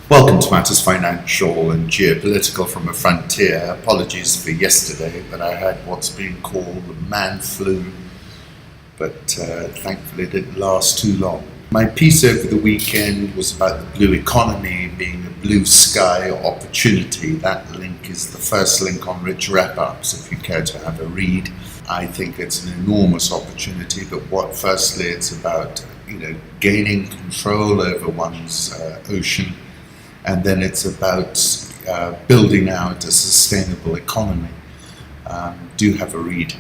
Welcome to Matters Financial and Geopolitical from a Frontier. Apologies for yesterday, but I had what's being called the man flu, but thankfully it didn't last too long. My piece over the weekend was about the blue economy being a blue sky opportunity. That link is the first link on Rich Wrap-Ups, if you care to have a read. I think it's an enormous opportunity, but firstly it's about gaining control over one's ocean. And then it's about building out a sustainable economy. Do have a read.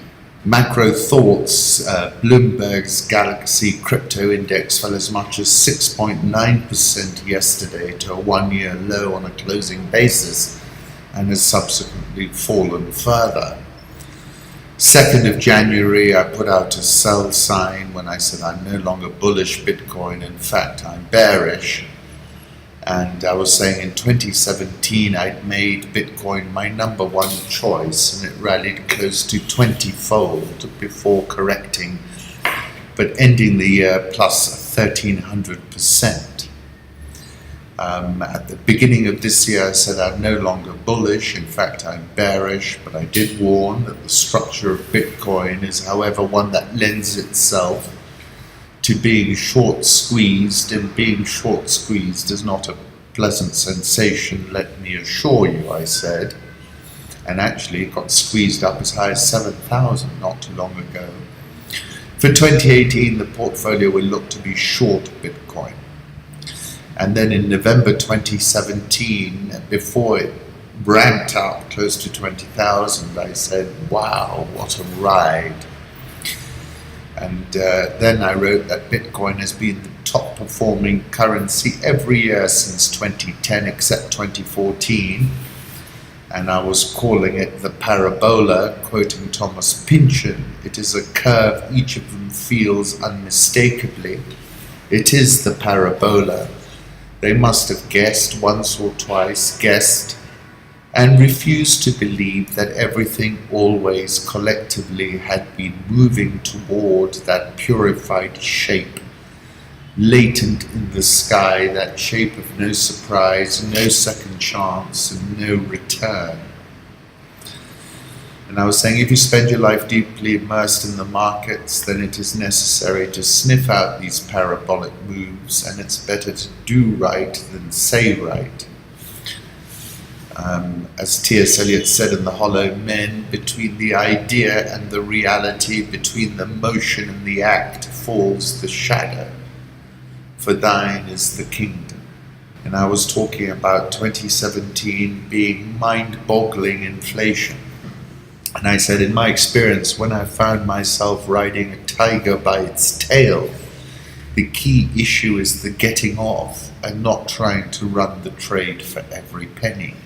Macro thoughts, Bloomberg's Galaxy crypto index fell as much as 6.9% yesterday to a one-year low on a closing basis and has subsequently fallen further. 2nd of January, I put out a sell sign when I said I'm no longer bullish Bitcoin. In fact, I'm bearish. And I was saying in 2017, I'd made Bitcoin my number one choice, and it rallied close to 20-fold before correcting, but ending the year plus 1,300%. At the beginning of this year, I said I'm no longer bullish. In fact, I'm bearish, but I did warn that the structure of Bitcoin is, however, one that lends itself to being short squeezed, and being short squeezed is not a pleasant sensation, let me assure you, I said. And actually it got squeezed up as high as 7,000 not too long ago. For 2018, the portfolio will look to be short Bitcoin. And then in November 2017, before it ramped up close to 20,000, I said, wow, what a ride. And then I wrote that Bitcoin has been the top performing currency every year since 2010 except 2014. And I was calling it the parabola, quoting Thomas Pynchon. It is a curve each of them feels unmistakably. It is the parabola. They must have guessed once or twice, and refused to believe that everything always collectively had been moving toward that purified shape, latent in the sky, that shape of no surprise, no second chance, and no return. And I was saying, if you spend your life deeply immersed in the markets, then it is necessary to sniff out these parabolic moves, and it's better to do right than say right. As T.S. Eliot said in The Hollow Men, between the idea and the reality, between the motion and the act, falls the shadow, for thine is the kingdom. And I was talking about 2017 being mind-boggling inflation. And I said, in my experience, when I found myself riding a tiger by its tail, the key issue is the getting off and not trying to run the trade for every penny.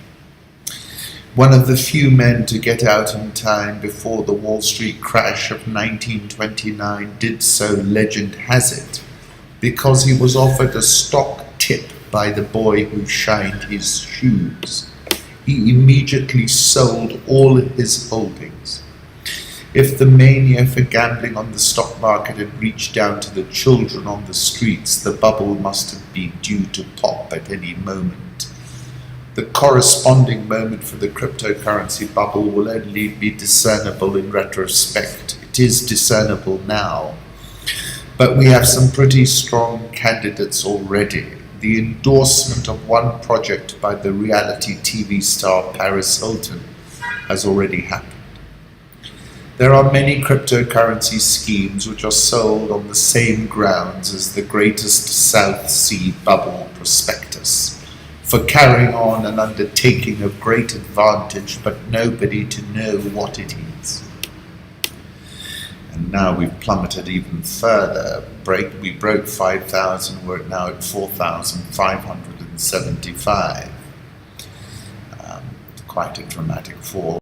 One of the few men to get out in time before the Wall Street crash of 1929 did so, legend has it, because he was offered a stock tip by the boy who shined his shoes. He immediately sold all his holdings. If the mania for gambling on the stock market had reached down to the children on the streets, the bubble must have been due to pop at any moment. The corresponding moment for the cryptocurrency bubble will only be discernible in retrospect. It is discernible now. But we have some pretty strong candidates already. The endorsement of one project by the reality TV star Paris Hilton has already happened. There are many cryptocurrency schemes which are sold on the same grounds as the greatest South Sea bubble prospectus, for carrying on an undertaking of great advantage, but nobody to know what it is. And now we've plummeted even further. We broke 5,000, we're now at 4,575. Quite a dramatic fall.